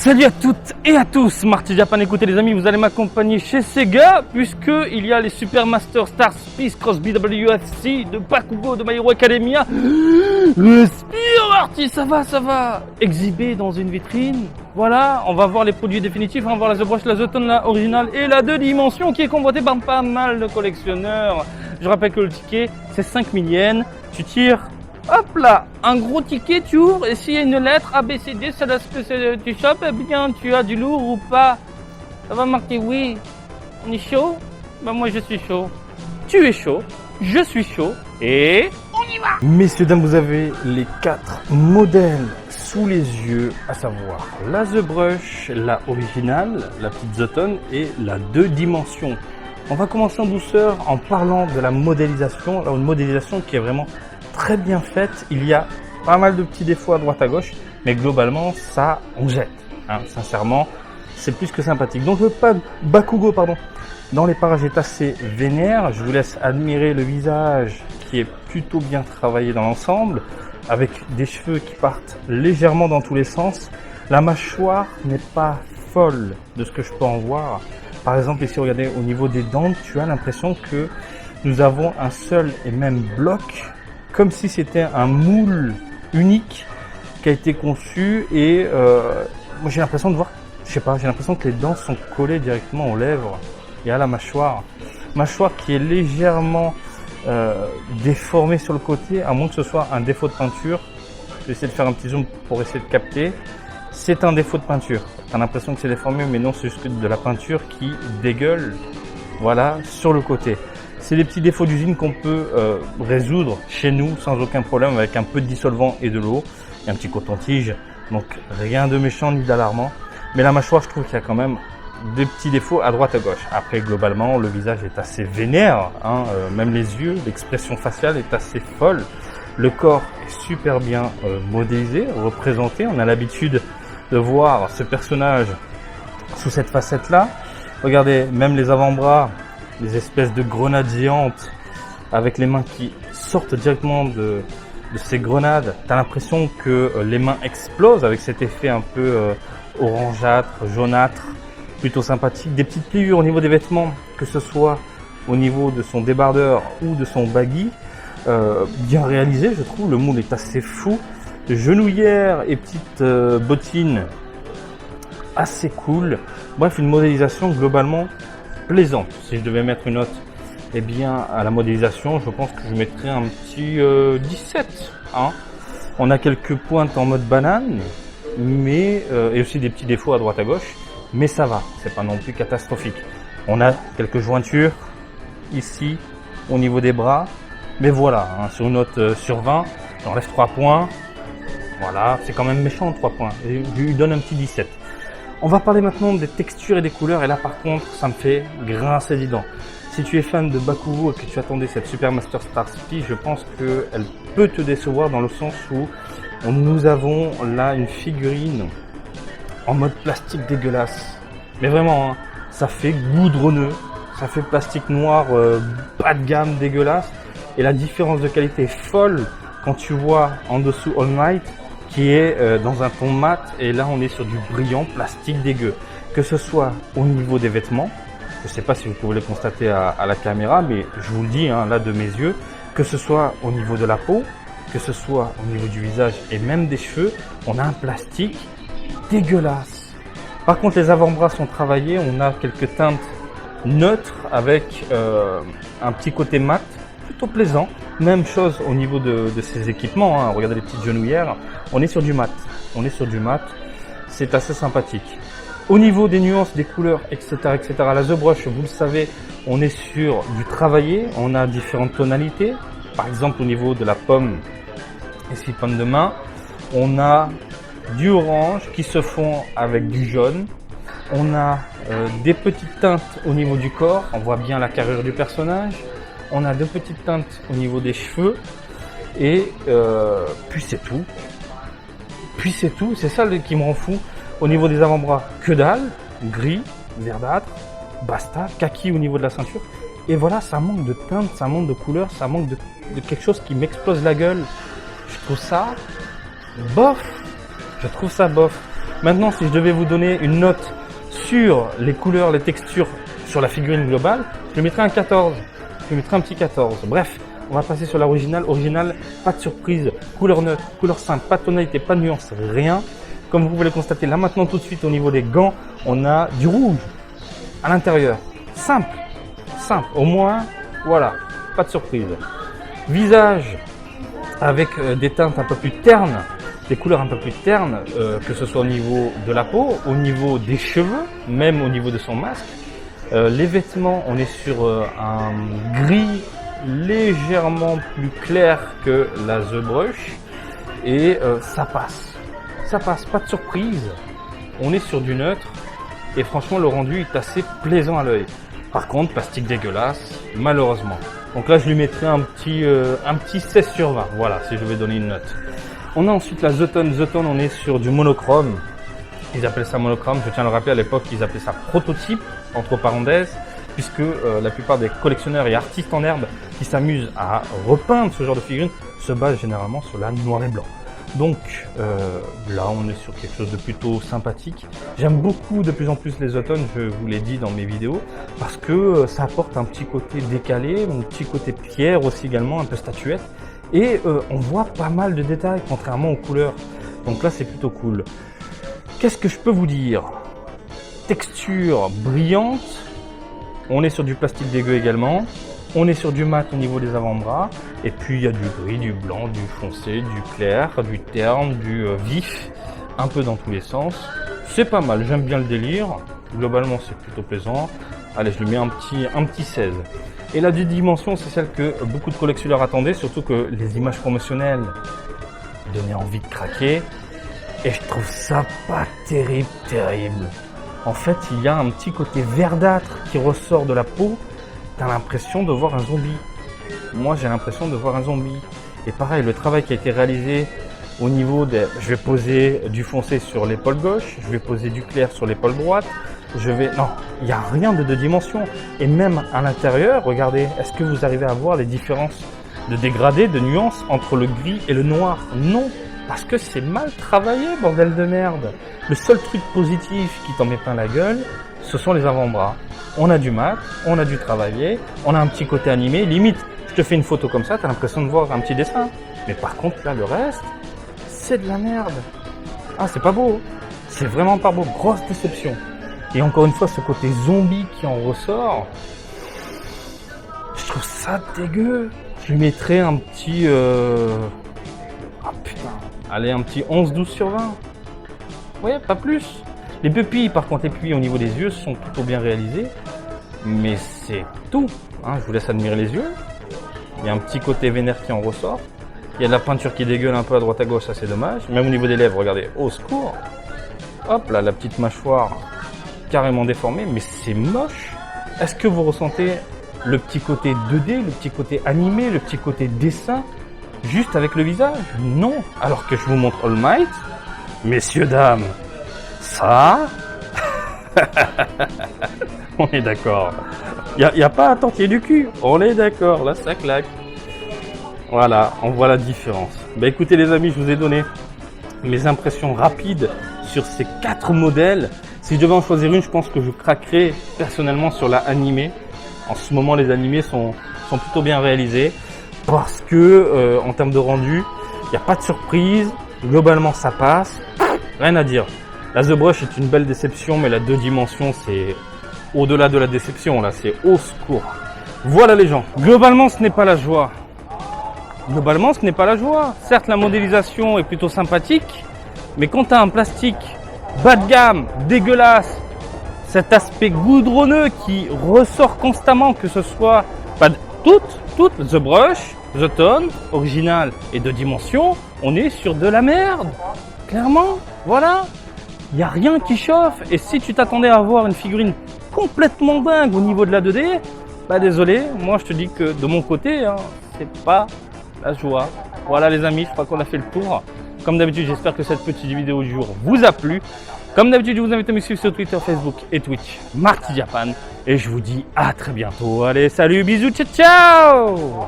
Salut à toutes et à tous, Marty Japan, écoutez les amis, vous allez m'accompagner chez Sega puisque il y a les Super Master Stars Peace Cross BWFC de Bakugo de My Hero Academia. Respire Marty, ça va, exhibé dans une vitrine. Voilà, on va voir les produits définitifs, on va voir la The Brush, la The Tone, la originale et la 2 dimensions qui est convoitée par pas mal de collectionneurs. Je rappelle que le ticket c'est 5000 yens, tu tires. Hop là, un gros ticket, tu ouvres, et s'il y a une lettre A, B, C, D, c'est là ce que tu chopes, eh bien, tu as du lourd ou pas. Ça va marquer oui. On est chaud? Ben moi je suis chaud. Tu es chaud, je suis chaud, et on y va. Messieurs, dames, vous avez les 4 modèles sous les yeux, à savoir la The Brush, la originale, la petite The Tone et la 2 dimensions. On va commencer en douceur en parlant de la modélisation, alors une modélisation qui est vraiment très bien faite. Il y a pas mal de petits défauts à droite à gauche, mais globalement ça on jette, hein. Sincèrement c'est plus que sympathique. Donc le Bakugo dans les parages est assez vénère. Je vous laisse admirer le visage qui est plutôt bien travaillé dans l'ensemble, avec des cheveux qui partent légèrement dans tous les sens. La mâchoire n'est pas folle de ce que je peux en voir. Par exemple ici, regardez, au niveau des dents, tu as l'impression que nous avons un seul et même bloc, comme si c'était un moule unique qui a été conçu. Et moi j'ai l'impression de voir, j'ai l'impression que les dents sont collées directement aux lèvres et à la mâchoire. Mâchoire qui est légèrement déformée sur le côté, à moins que ce soit un défaut de peinture. Je vais essayer de faire un petit zoom pour essayer de capter. C'est un défaut de peinture. Tu as l'impression que c'est déformé, mais non, c'est juste de la peinture qui dégueule, voilà, sur le côté. C'est des petits défauts d'usine qu'on peut résoudre chez nous sans aucun problème avec un peu de dissolvant et de l'eau et un petit coton-tige. Donc rien de méchant ni d'alarmant. Mais la mâchoire, je trouve qu'il y a quand même des petits défauts à droite à gauche. Après, globalement, le visage est assez vénère, hein, même les yeux, l'expression faciale est assez folle. Le corps est super bien modélisé, représenté. On a l'habitude de voir ce personnage sous cette facette-là. Regardez, même les avant-bras, des espèces de grenades géantes avec les mains qui sortent directement de ces grenades. Tu as l'impression que les mains explosent avec cet effet un peu orangeâtre, jaunâtre, plutôt sympathique. Des petites pliures au niveau des vêtements, que ce soit au niveau de son débardeur ou de son baggy, bien réalisé, je trouve. Le moule est assez fou. Genouillères et petites bottines assez cool. Bref, une modélisation globalement plaisante. Si je devais mettre une note, eh bien, à la modélisation, je pense que je mettrais un petit 17. Hein. On a quelques pointes en mode banane, mais et aussi des petits défauts à droite à gauche, mais ça va, c'est pas non plus catastrophique. On a quelques jointures ici au niveau des bras, mais voilà, hein, sur une note sur 20, j'enlève 3 points. Voilà, c'est quand même méchant 3 points. Et je lui donne un petit 17. On va parler maintenant des textures et des couleurs, et là par contre ça me fait grincer des dents. Si tu es fan de Bakugo et que tu attendais cette Super Master Stars Peace, je pense qu'elle peut te décevoir dans le sens où nous avons là une figurine en mode plastique dégueulasse. Mais vraiment, hein, ça fait goudronneux, ça fait plastique noir bas de gamme dégueulasse, et la différence de qualité est folle quand tu vois en dessous All Might qui est dans un ton mat, et là on est sur du brillant plastique dégueu. Que ce soit au niveau des vêtements, je ne sais pas si vous pouvez le constater à la caméra, mais je vous le dis hein, là de mes yeux, que ce soit au niveau de la peau, que ce soit au niveau du visage et même des cheveux, on a un plastique dégueulasse. Par contre les avant-bras sont travaillés, on a quelques teintes neutres avec un petit côté mat, plutôt plaisant. Même chose au niveau de ces équipements, hein. Regardez les petites genouillères, on est sur du mat, c'est assez sympathique. Au niveau des nuances, des couleurs, etc., la The Brush, vous le savez, on est sur du travaillé, on a différentes tonalités. Par exemple au niveau de la pomme, ici pomme de main, on a du orange qui se fond avec du jaune. On a des petites teintes au niveau du corps, on voit bien la carrure du personnage. On a deux petites teintes au niveau des cheveux, et puis c'est tout. C'est ça qui me rend fou. Au niveau des avant-bras, que dalle, gris, verdâtre, basta, kaki au niveau de la ceinture. Et voilà, ça manque de teinte, ça manque de couleur, ça manque de quelque chose qui m'explose la gueule. Je trouve ça bof. Maintenant, si je devais vous donner une note sur les couleurs, les textures, sur la figurine globale, je lui mettrais un 14. Je lui mettrais un petit 14. Bref, on va passer sur l'original. Original, pas de surprise, couleur neutre, couleur simple, pas de tonalité, pas de nuance, rien. Comme vous pouvez le constater, là maintenant tout de suite au niveau des gants, on a du rouge à l'intérieur. Simple, simple. Au moins, voilà, pas de surprise. Visage avec des teintes un peu plus ternes, des couleurs un peu plus ternes, que ce soit au niveau de la peau, au niveau des cheveux, même au niveau de son masque. Les vêtements, on est sur un gris légèrement plus clair que la The Brush et ça passe, pas de surprise. On est sur du neutre et franchement le rendu est assez plaisant à l'œil. Par contre, plastique dégueulasse, malheureusement. Donc là, je lui mettrai un petit 16 sur 20. Voilà, si je vais donner une note. On a ensuite la The Tone. The Tone, on est sur du monochrome. Ils appellent ça monochrome. Je tiens à le rappeler, à l'époque, ils appelaient ça prototype, entre parenthèses, puisque la plupart des collectionneurs et artistes en herbe qui s'amusent à repeindre ce genre de figurines se basent généralement sur la noir et blanc. Donc là, on est sur quelque chose de plutôt sympathique. J'aime beaucoup de plus en plus les The Tone, je vous l'ai dit dans mes vidéos, parce que ça apporte un petit côté décalé, un petit côté pierre aussi également, un peu statuette. Et on voit pas mal de détails, contrairement aux couleurs. Donc là, c'est plutôt cool. Qu'est-ce que je peux vous dire? Texture brillante. On est sur du plastique dégueu également. On est sur du mat au niveau des avant-bras. Et puis il y a du gris, du blanc, du foncé, du clair, du terne, du vif. Un peu dans tous les sens. C'est pas mal, j'aime bien le délire. Globalement, c'est plutôt plaisant. Allez, je lui mets un petit 16. Et la dimension, c'est celle que beaucoup de collectionneurs attendaient. Surtout que les images promotionnelles donnaient envie de craquer. Et je trouve ça pas terrible. En fait, il y a un petit côté verdâtre qui ressort de la peau. T'as l'impression de voir un zombie. Moi, j'ai l'impression de voir un zombie. Et pareil, le travail qui a été réalisé au niveau des... Je vais poser du foncé sur l'épaule gauche, je vais poser du clair sur l'épaule droite. Non, il n'y a rien de deux dimensions. Et même à l'intérieur, regardez, est-ce que vous arrivez à voir les différences de dégradés, de nuances entre le gris et le noir? Non, parce que c'est mal travaillé, bordel de merde. Le seul truc positif qui t'en met plein la gueule, ce sont les avant-bras. On a du mat, on a du travaillé, on a un petit côté animé. Limite, je te fais une photo comme ça, t'as l'impression de voir un petit dessin. Mais par contre, là, le reste, c'est de la merde. Ah, c'est pas beau. C'est vraiment pas beau. Grosse déception. Et encore une fois, ce côté zombie qui en ressort, je trouve ça dégueu. Je lui mettrais un petit... Ah putain. Allez, un petit 11-12 sur 20. Ouais, pas plus. Les pupilles, par contre, les pupilles au niveau des yeux sont plutôt bien réalisées. Mais c'est tout. Hein, je vous laisse admirer les yeux. Il y a un petit côté vénère qui en ressort. Il y a de la peinture qui dégueule un peu à droite à gauche, ça c'est dommage. Même au niveau des lèvres, regardez. Au secours. Hop là, la petite mâchoire carrément déformée. Mais c'est moche. Est-ce que vous ressentez le petit côté 2D, le petit côté animé, le petit côté dessin, juste avec le visage? Non. Alors que je vous montre All Might. Messieurs, dames, ça... On est d'accord. Il n'y a pas à tenter du cul. On est d'accord. Là, ça claque. Voilà, on voit la différence. Bah écoutez les amis, je vous ai donné mes impressions rapides sur ces 4 modèles. Si je devais en choisir une, je pense que je craquerais personnellement sur la animée. En ce moment, les animés sont plutôt bien réalisés parce que en termes de rendu, il n'y a pas de surprise. Globalement, ça passe. Rien à dire. La The Brush est une belle déception, mais la 2 dimensions, c'est au-delà de la déception. Là, c'est au secours. Voilà les gens. Globalement, ce n'est pas la joie. Globalement, ce n'est pas la joie. Certes, la modélisation est plutôt sympathique, mais quand tu as un plastique bas de gamme, dégueulasse, cet aspect goudronneux qui ressort constamment, que ce soit pas toutes, The Brush, The Tone, original et 2 dimensions, on est sur de la merde. Clairement, voilà. Il n'y a rien qui chauffe. Et si tu t'attendais à avoir une figurine complètement dingue au niveau de la 2D, bah désolé, moi je te dis que de mon côté, hein, c'est pas la joie. Voilà les amis, je crois qu'on a fait le tour. Comme d'habitude, j'espère que cette petite vidéo du jour vous a plu. Comme d'habitude, je vous invite à me suivre sur Twitter, Facebook et Twitch, Marty Japan. Et je vous dis à très bientôt. Allez, salut, bisous, ciao, ciao!